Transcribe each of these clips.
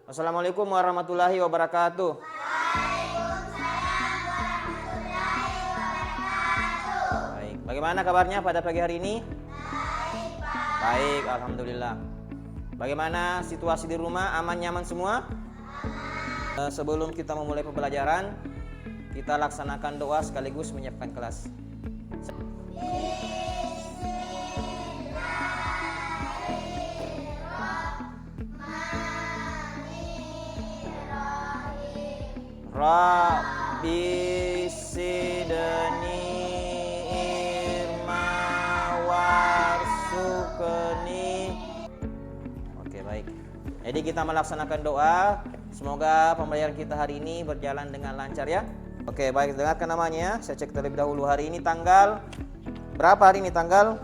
Assalamualaikum warahmatullahi wabarakatuh. Baik, bagaimana kabarnya pada pagi hari ini? Baik, Pak. Baik, alhamdulillah. Bagaimana situasi di rumah? Aman, nyaman semua? Sebelum kita memulai pembelajaran, kita laksanakan doa sekaligus menyiapkan kelas. Rabbi sidni ilma warzuqni. Oke, baik. Jadi kita melaksanakan doa. Semoga pembelajaran kita hari ini berjalan dengan lancar ya. Oke, baik, dengarkan namanya. Saya cek terlebih dahulu. Hari ini tanggal berapa hari ini? Tanggal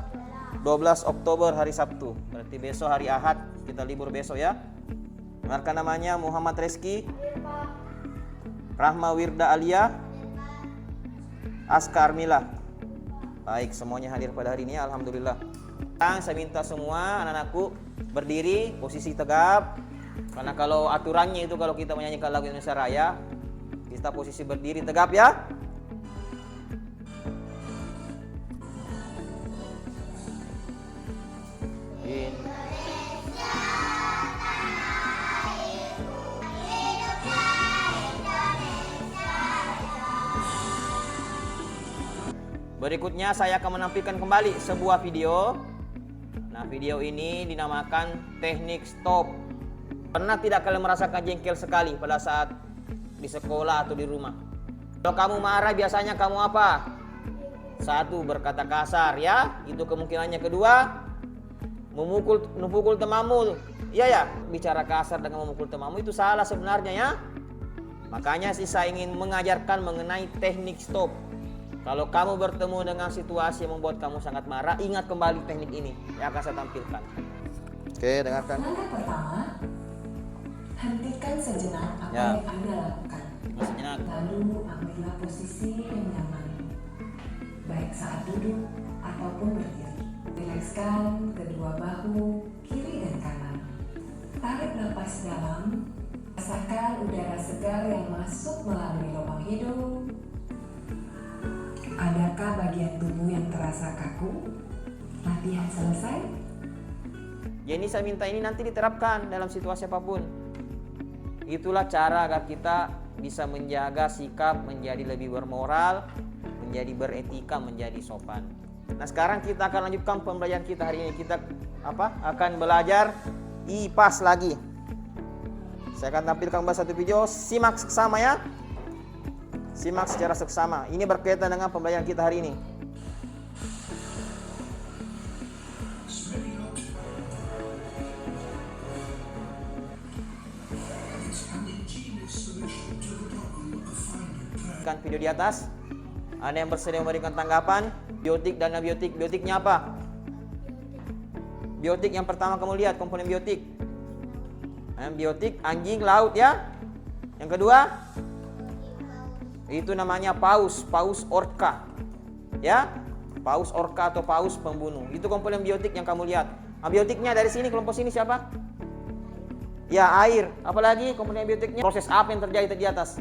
12 Oktober hari Sabtu. Berarti besok hari Ahad, kita libur besok ya. Dengarkan namanya Muhammad Reski, Rahma Wirda Alia, Aska Armila. Baik, semuanya hadir pada hari ini, alhamdulillah. Saya minta semua anak-anakku berdiri, posisi tegap. Karena kalau aturannya itu kalau kita menyanyikan lagu Indonesia Raya, kita posisi berdiri tegap ya. Berikutnya saya akan menampilkan kembali sebuah video. Nah, video ini dinamakan teknik stop. Pernah tidak kalian merasakan jengkel sekali pada saat di sekolah atau di rumah? Kalau kamu marah biasanya kamu apa? Satu, berkata kasar ya, itu kemungkinannya. Kedua, memukul temamu. Iya ya, bicara kasar dengan memukul temamu itu salah sebenarnya ya. Makanya saya ingin mengajarkan mengenai teknik stop. Kalau kamu bertemu dengan situasi yang membuat kamu sangat marah, ingat kembali teknik ini yang akan saya tampilkan. Oke, dengarkan. Langkah pertama, hentikan sejenak apa yang Anda lakukan. Sejenak. Lalu ambillah posisi yang nyaman, baik saat duduk ataupun berdiri. Rilekskan kedua bahu, kiri dan kanan. Tarik napas dalam, rasakan udara segar yang masuk melalui lubang hidung. Adakah bagian tubuh yang terasa kaku? Latihan selesai? Jadi saya minta ini nanti diterapkan dalam situasi apapun. Itulah cara agar kita bisa menjaga sikap menjadi lebih bermoral, menjadi beretika, menjadi sopan. Nah, sekarang kita akan lanjutkan pembelajaran kita hari ini. Kita akan belajar IPAS lagi. Saya akan tampilkan satu video, simak seksama ya. Simak secara seksama. Ini berkaitan dengan pembelajaran kita hari ini. Kan video di atas. Ada yang bersedia memberikan tanggapan? Biotik dan abiotik. Biotiknya apa? Biotik yang pertama kamu lihat komponen biotik. Biotik anjing laut ya. Yang kedua, itu namanya paus orca. Ya, paus orca atau paus pembunuh. Itu komponen biotik yang kamu lihat. Biotiknya dari sini, kelompok sini siapa? Ya, air. Apalagi komponen biotiknya? Proses apa yang terjadi di atas?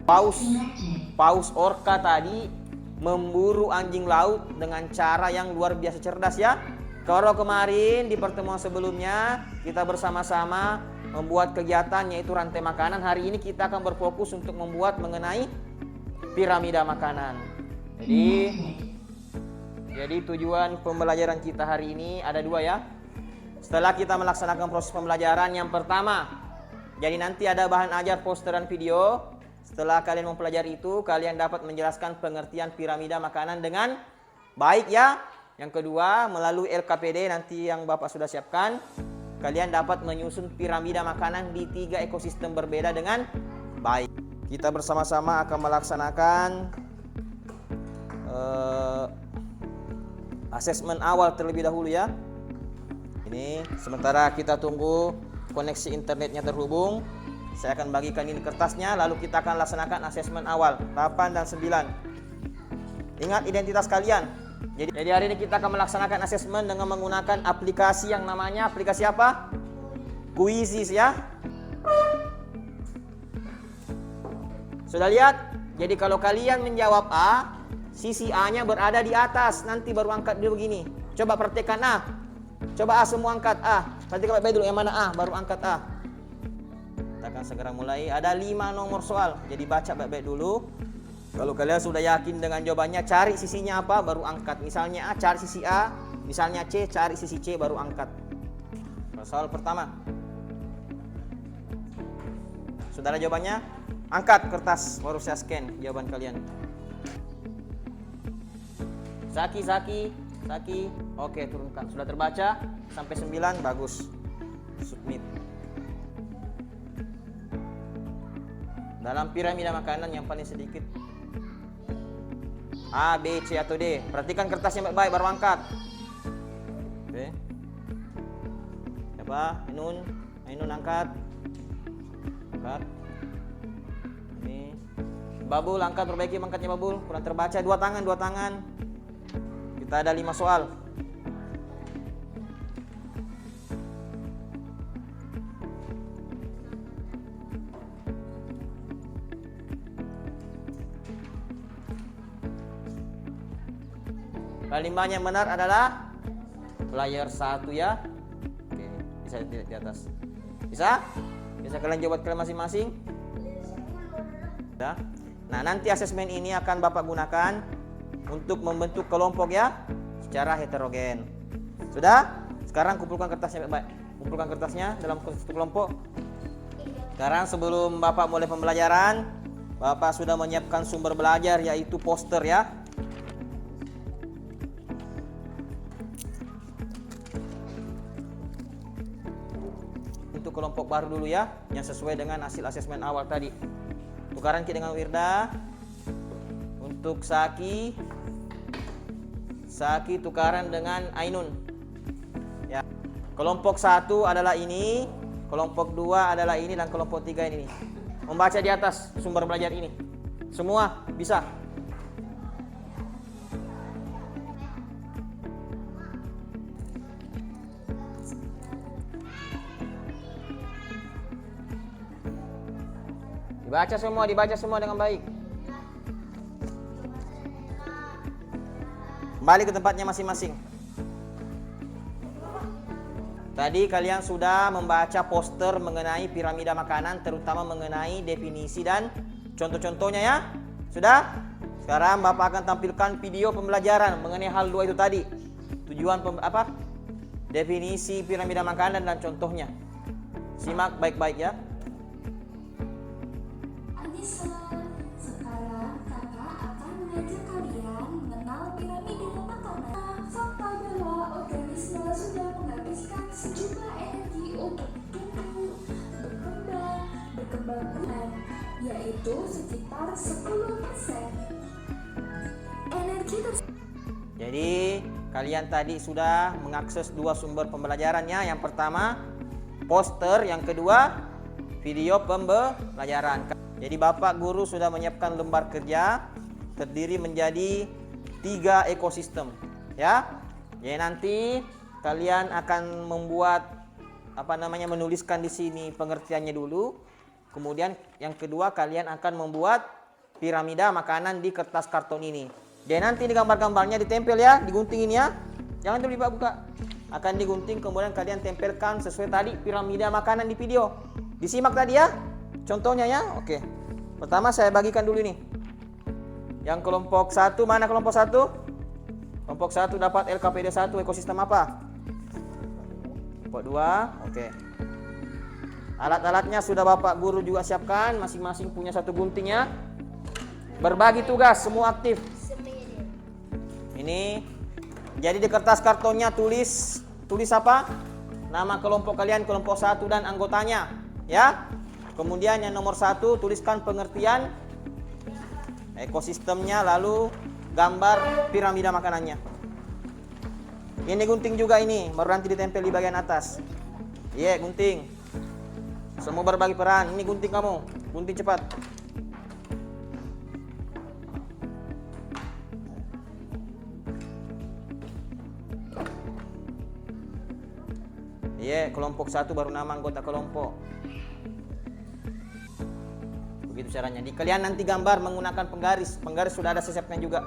Paus orca tadi memburu anjing laut dengan cara yang luar biasa cerdas ya. Kalau kemarin di pertemuan sebelumnya kita bersama-sama membuat kegiatan yaitu rantai makanan, hari ini kita akan berfokus untuk membuat mengenai piramida makanan. Jadi tujuan pembelajaran kita hari ini ada dua ya. Setelah kita melaksanakan proses pembelajaran yang pertama, jadi nanti ada bahan ajar, poster dan video. Setelah kalian mempelajari itu, kalian dapat menjelaskan pengertian piramida makanan dengan baik ya. Yang kedua, melalui LKPD nanti yang Bapak sudah siapkan, kalian dapat menyusun piramida makanan di 3 ekosistem berbeda dengan baik. Kita bersama-sama akan melaksanakan asesmen awal terlebih dahulu ya. Ini sementara kita tunggu koneksi internetnya terhubung, saya akan bagikan ini kertasnya, lalu kita akan laksanakan asesmen awal 8 dan 9. Ingat identitas kalian. Jadi hari ini kita akan melaksanakan asesmen dengan menggunakan aplikasi yang namanya aplikasi apa? Quizzes ya. Sudah lihat? Jadi kalau kalian menjawab A, sisi A-nya berada di atas. Nanti baru angkat dia begini. Coba praktekkan A. Coba A semua angkat A. Perhatikan baik-baik dulu yang mana A, baru angkat A. Kita akan segera mulai. Ada 5 nomor soal. Jadi baca baik-baik dulu. Kalau kalian sudah yakin dengan jawabannya, cari sisinya apa, baru angkat. Misalnya A, cari sisi A. Misalnya C, cari sisi C, baru angkat. Soal pertama. Sudah ada jawabannya? Angkat kertas, baru saya scan jawaban kalian. Zaki. Oke, turunkan. Sudah terbaca sampai 9, bagus. Submit. Dalam piramida makanan yang paling sedikit A, B, C atau D. Perhatikan kertasnya baik-baik baru angkat. Oke. Siapa? Ainun angkat. Angkat. Ini. Babul angkat, perbaiki angkatnya Babul. Kurang terbaca, dua tangan. Kita ada 5 soal. Kalimat yang benar adalah player 1 ya. Oke, bisa di atas. Bisa? Bisa kalian jawab kalian masing-masing? Sudah. Nah, nanti asesmen ini akan Bapak gunakan untuk membentuk kelompok ya, secara heterogen. Sudah? Sekarang kumpulkan kertasnya baik-baik. Kumpulkan kertasnya dalam satu kelompok. Sekarang sebelum Bapak mulai pembelajaran, Bapak sudah menyiapkan sumber belajar yaitu poster ya. Untuk kelompok baru dulu ya, yang sesuai dengan hasil asesmen awal tadi. Tukaran Ki dengan Wirda. Untuk Saki tukaran dengan Ainun. Ya. Kelompok 1 adalah ini, kelompok 2 adalah ini, dan kelompok 3 ini. Membaca di atas sumber belajar ini. Semua bisa. Dibaca semua dengan baik. Kembali ke tempatnya masing-masing. Tadi kalian sudah membaca poster mengenai piramida makanan, terutama mengenai definisi dan contoh-contohnya ya. Sudah? Sekarang Bapak akan tampilkan video pembelajaran mengenai hal 2 itu tadi. Tujuan definisi piramida makanan dan contohnya. Simak baik-baik ya. Sekarang kakak akan mengajak kalian mengenal piramida makanan. Fakta bahwa organisme sudah menghabiskan sejumlah energi untuk tumbuh, berkembang biak, yaitu sekitar 10%. Energi tersebut. Jadi kalian tadi sudah mengakses 2 sumber pembelajarannya. Yang pertama poster, yang kedua video pembelajaran. Jadi Bapak Guru sudah menyiapkan lembar kerja terdiri menjadi 3 ekosistem ya. Jadi nanti kalian akan membuat menuliskan di sini pengertiannya dulu. Kemudian yang kedua kalian akan membuat piramida makanan di kertas karton ini. Jadi nanti di gambar-gambarnya ditempel ya, diguntingin ya. Jangan dulu dibuka. Akan digunting, kemudian kalian tempelkan sesuai tadi piramida makanan di video. Disimak tadi ya. Contohnya ya, oke. Pertama saya bagikan dulu nih. Yang kelompok 1, mana kelompok 1? Kelompok 1 dapat LKPD 1, ekosistem apa? Kelompok 2, oke. Alat-alatnya sudah Bapak Guru juga siapkan, masing-masing punya 1 gunting ya. Berbagi tugas, semua aktif. Ini, jadi di kertas kartonnya tulis apa? Nama kelompok kalian, kelompok 1 dan anggotanya, ya. Kemudian yang nomor 1 tuliskan pengertian ekosistemnya, lalu gambar piramida makanannya. Ini gunting juga ini, baru nanti ditempel di bagian atas. Iya, gunting. Semua berbagi peran. Ini gunting kamu, gunting cepat. Iya, kelompok 1 baru nama anggota kelompok. Begitu caranya. Di kalian nanti gambar menggunakan penggaris. Penggaris sudah ada setupnya juga.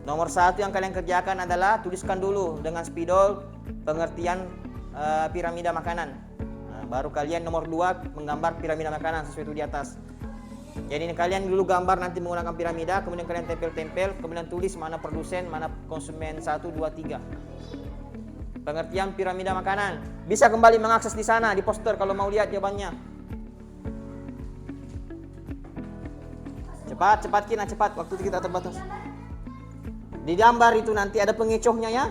Nomor 1 yang kalian kerjakan adalah tuliskan dulu dengan spidol pengertian piramida makanan. Nah, baru kalian nomor 2 menggambar piramida makanan sesuai itu di atas. Jadi kalian dulu gambar nanti menggunakan piramida, kemudian kalian tempel-tempel, kemudian tulis mana produsen, mana konsumen 1, 2, 3. Pengertian piramida makanan. Bisa kembali mengakses di sana, di poster kalau mau lihat jawabannya. Cepat, Kina, cepat. Waktu kita terbatas. Di gambar itu nanti ada pengecohnya ya.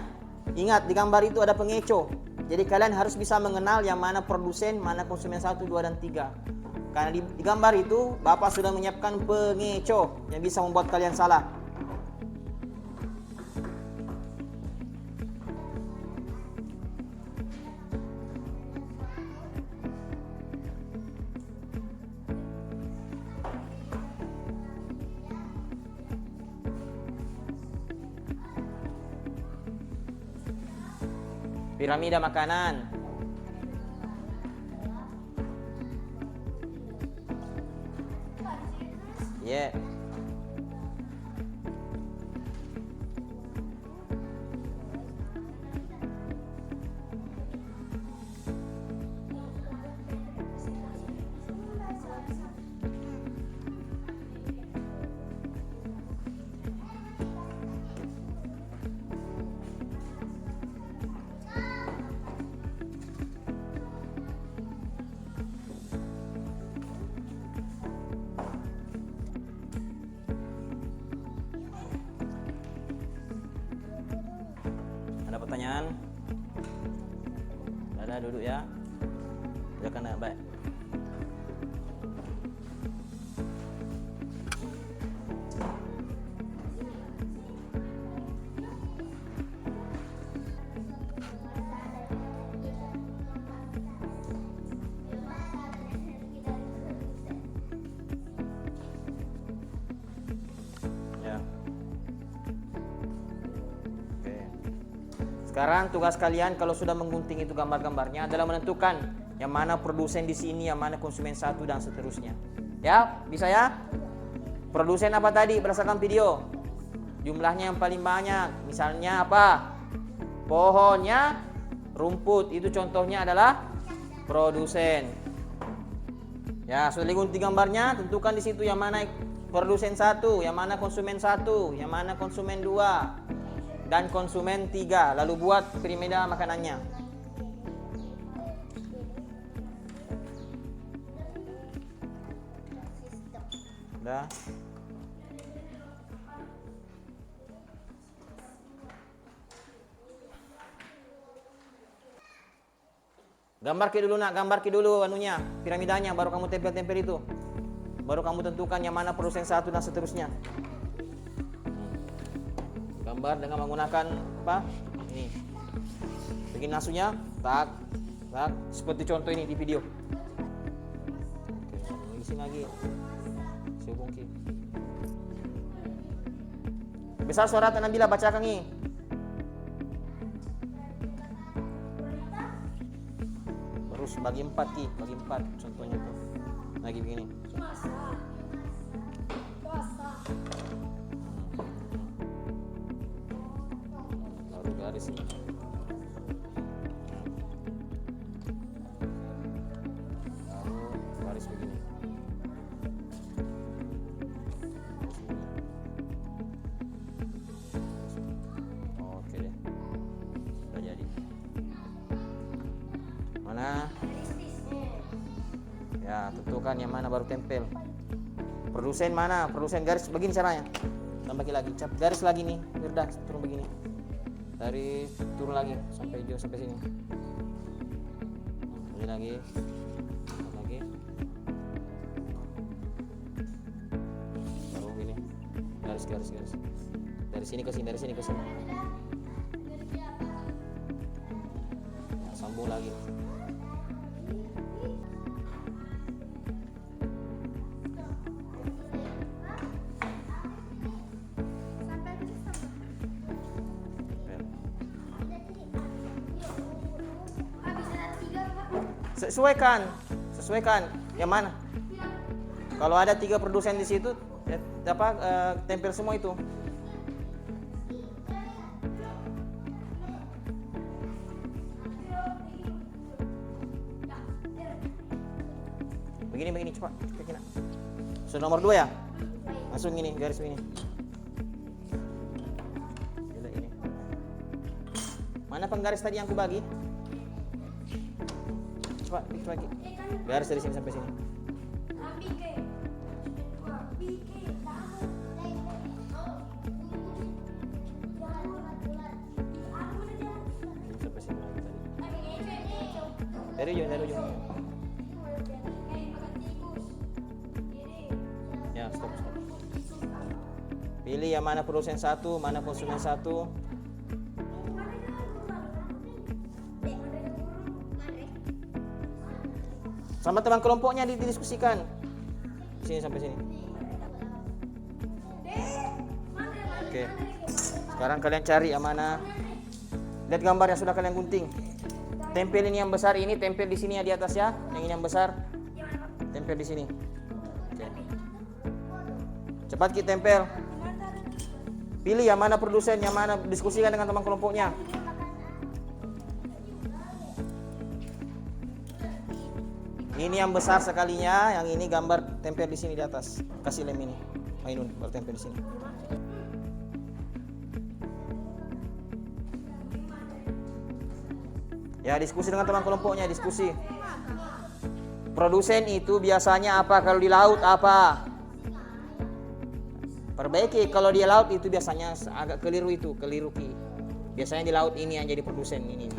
Ingat, di gambar itu ada pengecoh. Jadi kalian harus bisa mengenal yang mana produsen, mana konsumen 1, 2, dan 3. Karena di gambar itu Bapak sudah menyiapkan pengecoh yang bisa membuat kalian salah. Piramida makanan. Yeah. Ada pertanyaan? Ada, duduk ya. Silakan, baik. Ya. Sekarang tugas kalian kalau sudah menggunting itu gambar-gambarnya adalah menentukan yang mana produsen di sini, yang mana konsumen 1 dan seterusnya. Ya, bisa ya? Produsen apa tadi berdasarkan video? Jumlahnya yang paling banyak. Misalnya apa? Pohonnya rumput. Itu contohnya adalah produsen. Ya, sudah digunting gambarnya, tentukan di situ yang mana produsen 1, yang mana konsumen 1, yang mana konsumen 2. Dan konsumen 3, lalu buat piramida makanannya. Udah. Gambar ke dulu anunya, piramidanya, baru kamu tempel-tempel itu. Baru kamu tentukan yang mana produsen 1 dan seterusnya. Gambar dengan menggunakan apa? Ini. Bikin nasunya, tak, seperti contoh ini di video. Oke, isi lagi. Saya bongkir. Besar suara Nabila bacakan nih. Terus bagi 4 Ki, bagi 4 contohnya tuh. Lagi begini. Garis ini. Lalu garis begini. Oke deh. Sudah jadi. Mana? Ya, tentukan yang mana baru tempel. Produsen mana? Produsen garis begini caranya. Tambah lagi, cap garis lagi nih. Udah turun begini. Dari turun lagi sampai jauh sampai sini. Ini lagi. Baru gini. Garis. Dari sini ke sini. Nah, sambung lagi. Sesuaikan yang mana Kalau ada 3 produsen di situ, tempel semua itu. Begini cepat. Sudah nomor 2 ya? Langsung gini, garis ini. Ini. Mana penggaris tadi yang aku bagi? Cepat, dikit lagi. Garis dari sini sampai sini. Sampai sini lagi tadi. Dari ujung. Ya, stop. Pilih yang mana produsen 1, mana konsumen 1. Sama teman kelompoknya didiskusikan. Sini sampai sini. Oke. Sekarang kalian cari yang mana. Lihat gambar yang sudah kalian gunting. Tempel ini yang besar, ini tempel di sini ya, di atas ya. Yang ini yang besar. Tempel di sini. Oke. Cepat kita tempel. Pilih yang mana produsen, yang mana diskusikan dengan teman kelompoknya. Ini yang besar sekalinya, yang ini gambar tempel di sini di atas. Kasih lem ini. Ainun, baru tempel di sini. Ya, diskusi dengan teman kelompoknya, diskusi. Produsen itu biasanya apa kalau di laut apa? Perbaiki, kalau di laut itu biasanya agak keliru. Biasanya di laut ini yang jadi produsen ini.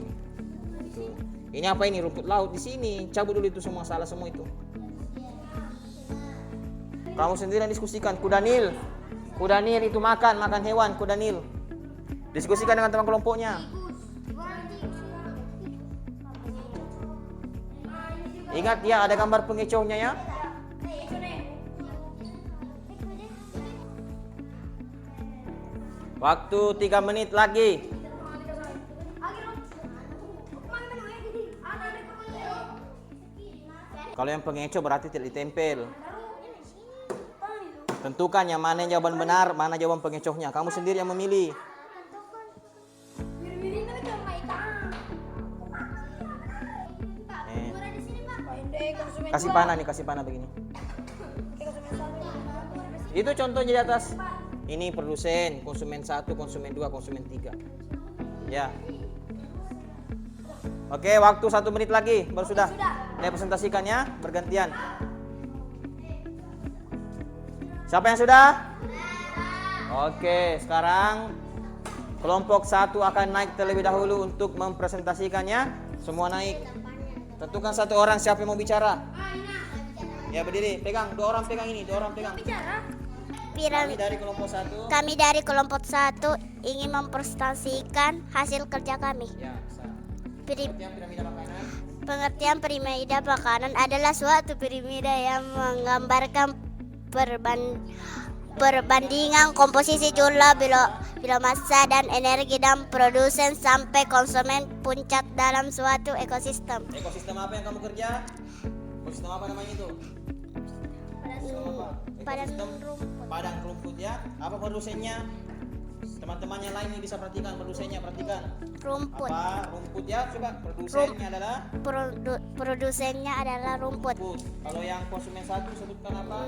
Ini apa ini? Rumput laut di sini. Cabut dulu itu semua, salah semua itu. Kamu sendiri yang diskusikan. Kudanil itu makan hewan, kudanil. Diskusikan dengan teman kelompoknya. Ingat ya, ada gambar pengecohnya ya. Waktu 3 menit lagi. Kalau yang pengecoh berarti tidak ditempel. Tentukan yang mana yang jawaban benar, mana jawaban pengecohnya. Kamu sendiri yang memilih. Kasih panah begini. Itu contohnya di atas. Ini produsen, konsumen 1, konsumen 2, konsumen 3. Ya. Oke, waktu 1 menit lagi baru sudah. Saya presentasikannya bergantian. Siapa yang sudah? Oke, sekarang kelompok 1 akan naik terlebih dahulu untuk mempresentasikannya. Semua naik. Tentukan 1 orang siapa yang mau bicara. Ya, berdiri, pegang. 2 orang pegang ini, 2 orang pegang. Kami dari kelompok 1. Kami dari kelompok 1 ingin mempresentasikan hasil kerja kami. Ya, Pengertian piramida makanan. Pengertian piramida makanan adalah suatu piramida yang menggambarkan perbandingan komposisi jumlah biomassa dan energi dan produsen sampai konsumen puncak dalam suatu ekosistem. Ekosistem apa yang kamu kerja? Ekosistem apa namanya itu? Padang rumput ya. Apa produsennya? Teman-teman yang lain ini bisa perhatikan produsennya, perhatikan. Rumput. Apa? Rumput ya, coba. Produsennya adalah Produsennya adalah rumput. Kalau yang konsumen 1 sebutkan apa?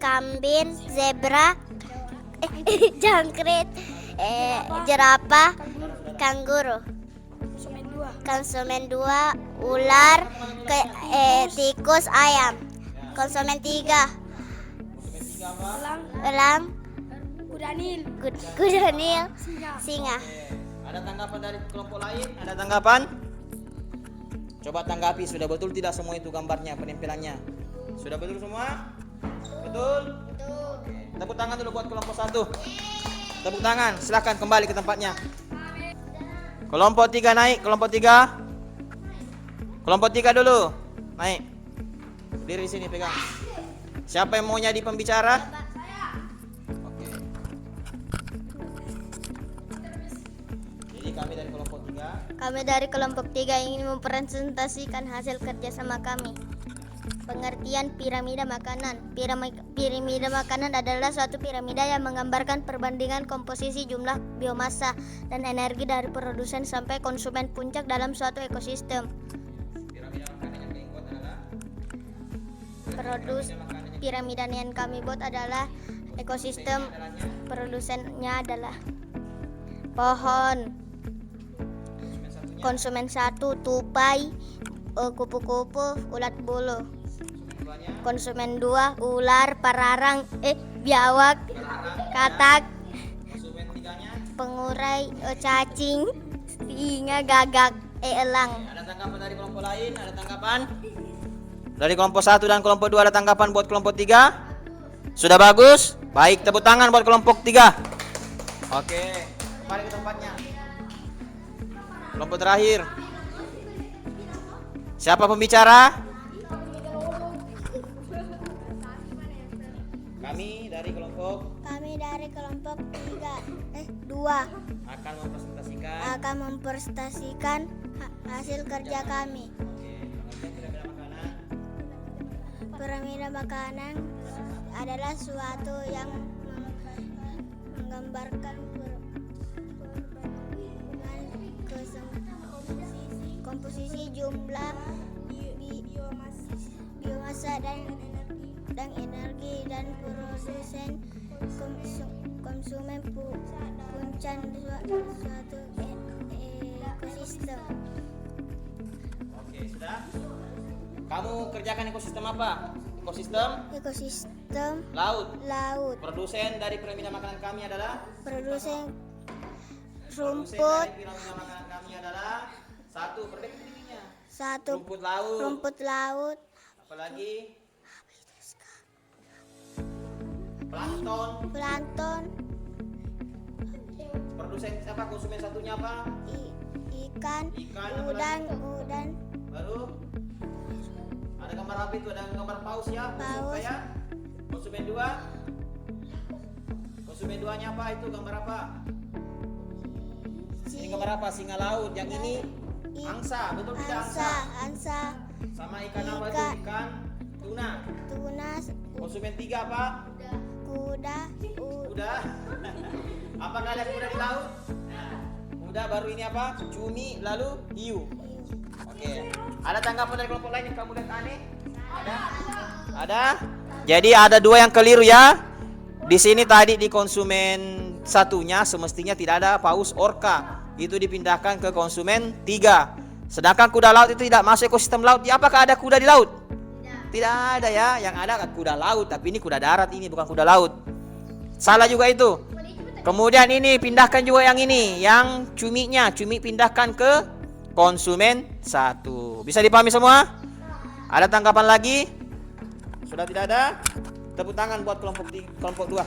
Kambing, zebra, jangkrik, jerapah, kanguru. Konsumen 2 ular, tikus, ayam. Konsumen 3 elang, kudanil, singa. Ada tanggapan dari kelompok lain? Ada tanggapan? Coba tanggapi, sudah betul tidak semua itu gambarnya, penempelannya? Sudah betul semua? Betul? Tepuk tangan dulu buat kelompok 1. Tepuk tangan, silakan kembali ke tempatnya. Kelompok 3 naik, kelompok 3. Kelompok 3 dulu, naik. Diri sini pegang. Siapa yang mau jadi pembicara? Oke. Jadi kami dari kelompok 3. Kami dari kelompok 3 ingin mempresentasikan hasil kerjasama kami. Pengertian piramida makanan. Piramida makanan adalah suatu piramida yang menggambarkan perbandingan komposisi jumlah biomasa dan energi dari produsen sampai konsumen puncak dalam suatu ekosistem. Piramida makanan yang kalian buat adalah Piramida yang kami buat adalah ekosistem. Produsennya adalah pohon, konsumen 1 tupai, kupu-kupu, ulat bulu. Konsumen 2 ular, pararang, biawak, katak, konsumen 3-nya. pengurai, cacing, singa, gagak, elang. Ada tanggapan dari kelompok lain? Ada tanggapan? Dari kelompok 1 dan kelompok 2 ada tanggapan buat kelompok 3? Sudah bagus? Baik, tepuk tangan buat kelompok 3. Oke, kembali ke tempatnya. Kelompok terakhir. Siapa pembicara? Kami dari kelompok 2 akan mempresentasikan akan mempresentasikan hasil kerja kami. piramida makanan. Piramida makanan adalah suatu yang menggambarkan komposisi jumlah biomasa dan energi dan produsen konsumen puncak suatu ekosistem. Oke, sudah. Kamu kerjakan ekosistem apa? Ekosistem laut. Produsen dari piramida makanan kami adalah Produsen Produsen rumput dari piramida makanan kami adalah 1 perbaiki tingginya. rumput Rumput laut. laut, Apalagi? Plankton. Produsen siapa? Konsumen satunya apa? ikan, Ikan, udang, Baru? Ada gambar apa itu? Ada gambar paus ya? Paus. Saya. Konsumen 2. Konsumen 2-nya apa itu? Gambar apa? Ini gambar apa? Singa laut. Yang ini angsa. Betul tidak angsa, Sama ikan apa itu? Ikan tuna. Konsumen 3 apa? kuda, Kuda. Apakah ada kuda di laut? Kuda, baru ini apa? Cumi, lalu hiu. Oke. Ada tanggapan dari kelompok lain yang kamu lihat aneh? Ada? Jadi ada 2 yang keliru ya. Di sini tadi di konsumen satunya semestinya tidak ada paus orca. Itu dipindahkan ke konsumen 3. Sedangkan kuda laut itu tidak masuk ekosistem laut. Ya, apakah ada kuda di laut? Tidak ada ya. Yang ada kuda laut, tapi ini kuda darat, ini bukan kuda laut. Salah juga itu. Kemudian ini pindahkan juga yang ini, yang cuminya, cumi pindahkan ke konsumen 1. Bisa dipahami semua? Ada tanggapan lagi? Sudah tidak ada? Tepuk tangan buat kelompok 2.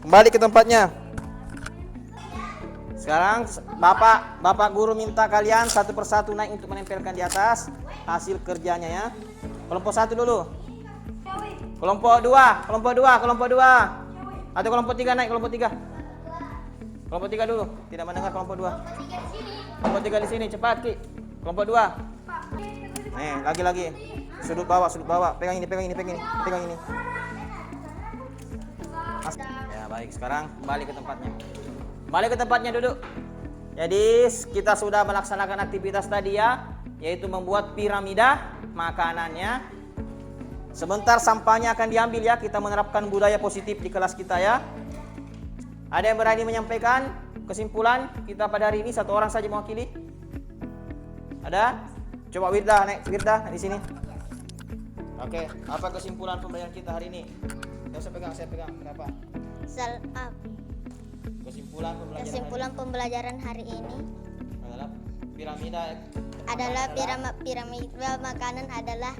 Kembali ke tempatnya. Sekarang Bapak guru minta kalian satu persatu naik untuk menempelkan di atas hasil kerjanya ya. Kelompok 1 dulu. Kelompok 2. Atau kelompok 3 naik, kelompok 3. Kelompok 3 dulu. Tidak mendengar kelompok 2. Kelompok 3 di sini, cepat Ki. Kelompok 2. Nih, lagi. Sudut bawah. Pegang ini. Ya, baik. Sekarang kembali ke tempatnya duduk. Jadi, kita sudah melaksanakan aktivitas tadi ya, yaitu membuat piramida makanannya. Sebentar sampahnya akan diambil ya. Kita menerapkan budaya positif di kelas kita ya. Ada yang berani menyampaikan kesimpulan kita pada hari ini? Satu orang saja mewakili. Ada? Coba Wirda naik di sini. Oke, apa kesimpulan pembelajaran kita hari ini? Saya pegang. Berapa? Kesimpulan pembelajaran hari ini adalah piramida makanan adalah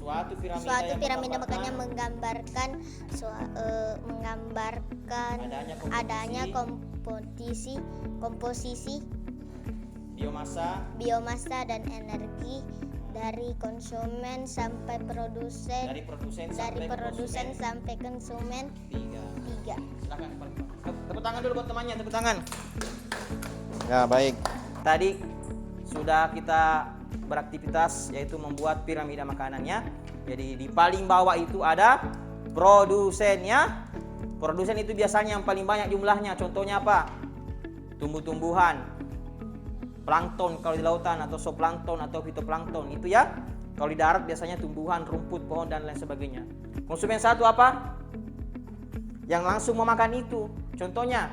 suatu piramida makanan yang menggambarkan adanya komposisi biomasa dan energi dari konsumen sampai produsen, dari produsen sampai konsumen 3. Silakan. Tepuk tangan dulu buat temannya, tepuk tangan. Ya, baik. Tadi sudah kita beraktivitas yaitu membuat piramida makanannya. Jadi di paling bawah itu ada produsennya. Produsen itu biasanya yang paling banyak jumlahnya. Contohnya apa? Tumbuh-tumbuhan, plankton kalau di lautan, atau zooplankton atau fitoplankton itu ya. Kalau di darat biasanya tumbuhan, rumput, pohon dan lain sebagainya. Konsumen satu apa? Yang langsung memakan itu. Contohnya,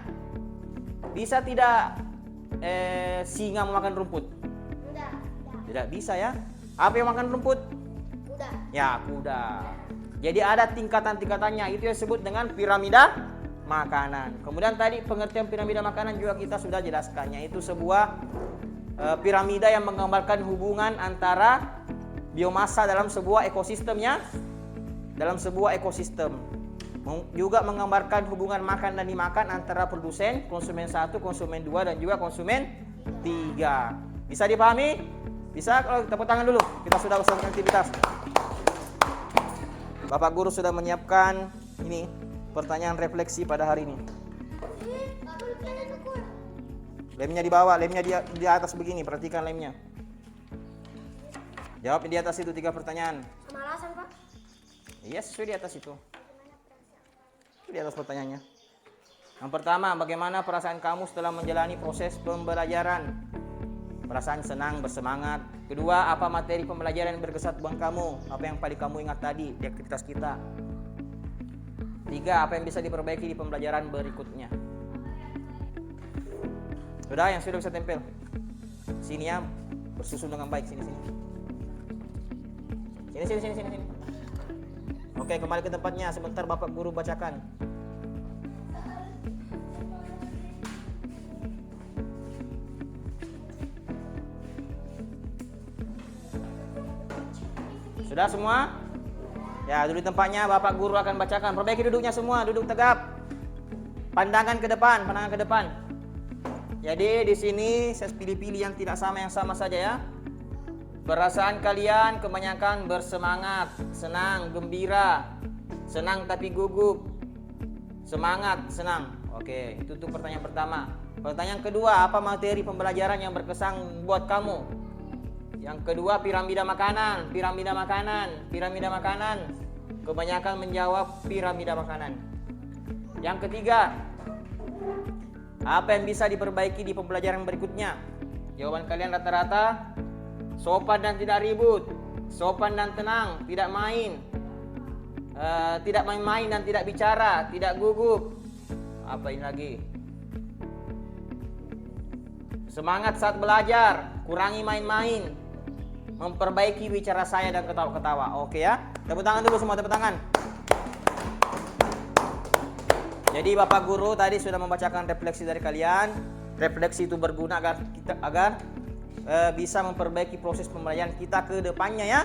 bisa tidak singa memakan rumput? Tidak bisa ya. Apa yang makan rumput? Kuda. Ya, kuda. Jadi ada tingkatan-tingkatannya. Itu yang disebut dengan piramida makanan. Kemudian tadi pengertian piramida makanan juga kita sudah jelaskannya. Itu sebuah piramida yang menggambarkan hubungan antara biomasa dalam sebuah ekosistemnya. Dalam sebuah ekosistem. Juga menggambarkan hubungan makan dan dimakan antara produsen, konsumen 1, konsumen 2, dan juga konsumen 3. Bisa dipahami? Bisa? Kalau tepuk tangan dulu. Kita sudah selesai aktivitas. Bapak guru sudah menyiapkan ini pertanyaan refleksi pada hari ini. Lemnya di bawah, lemnya di atas begini. Perhatikan lemnya. Jawab di atas itu 3 pertanyaan. Sama alasan, Pak. Iya, sesuai di atas itu. Di atas pertanyaannya. Yang pertama, bagaimana perasaan kamu setelah menjalani proses pembelajaran? Perasaan senang, bersemangat. Kedua, apa materi pembelajaran yang berkesan buat kamu? Apa yang paling kamu ingat tadi di aktivitas kita? 3, apa yang bisa diperbaiki di pembelajaran berikutnya? Sudah, yang sudah bisa tempel. Sini ya, bersusun dengan baik. Sini. Sini. Oke, kembali ke tempatnya. Sebentar Bapak guru bacakan. Sudah semua? Ya, duduk di tempatnya. Bapak guru akan bacakan. Perbaiki duduknya semua. Duduk tegap. Pandangan ke depan. Jadi di sini saya pilih-pilih yang tidak sama, yang sama saja ya. Perasaan kalian kebanyakan bersemangat, senang, gembira, senang tapi gugup, semangat, senang. Oke, itu tuh pertanyaan pertama. Pertanyaan kedua, apa materi pembelajaran yang berkesan buat kamu? Yang kedua, piramida makanan. Kebanyakan menjawab piramida makanan. Yang ketiga, apa yang bisa diperbaiki di pembelajaran berikutnya? Jawaban kalian rata-rata sopan dan tidak ribut, sopan dan tenang, tidak main, tidak main-main dan tidak bicara, tidak gugup. Apa ini lagi? Semangat saat belajar, kurangi main-main, memperbaiki bicara saya dan ketawa-ketawa. Oke ya, tepuk tangan dulu semua, tepuk tangan. Jadi Bapak guru tadi sudah membacakan refleksi dari kalian. Refleksi itu berguna agar bisa memperbaiki proses pembelajaran kita ke depannya ya.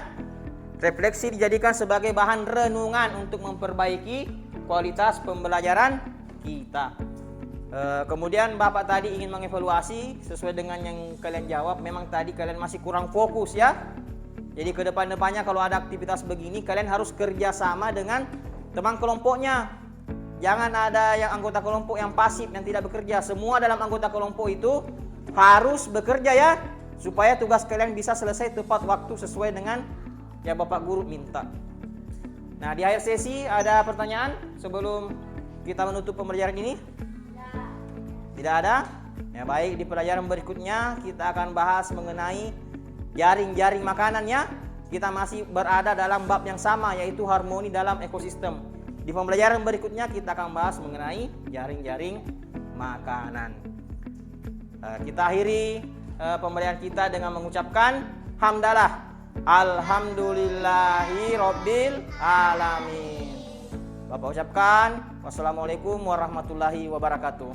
Refleksi dijadikan sebagai bahan renungan untuk memperbaiki kualitas pembelajaran kita. Kemudian Bapak tadi ingin mengevaluasi sesuai dengan yang kalian jawab. Memang tadi kalian masih kurang fokus ya. Jadi ke depan-depannya kalau ada aktivitas begini kalian harus kerjasama dengan teman kelompoknya. Jangan ada yang anggota kelompok yang pasif, yang tidak bekerja. Semua dalam anggota kelompok itu harus bekerja ya, supaya tugas kalian bisa selesai tepat waktu sesuai dengan yang Bapak guru minta. Nah, di akhir sesi ada pertanyaan sebelum kita menutup pembelajaran ini? Tidak ada? Ya baik, di pelajaran berikutnya kita akan bahas mengenai jaring-jaring makanannya. Kita masih berada dalam bab yang sama, yaitu harmoni dalam ekosistem. Di pembelajaran berikutnya kita akan bahas mengenai jaring-jaring makanan. Kita akhiri pembelajaran kita dengan mengucapkan hamdalah. Alhamdulillahi Rabbil Alamin. Bapak ucapkan wassalamualaikum warahmatullahi wabarakatuh.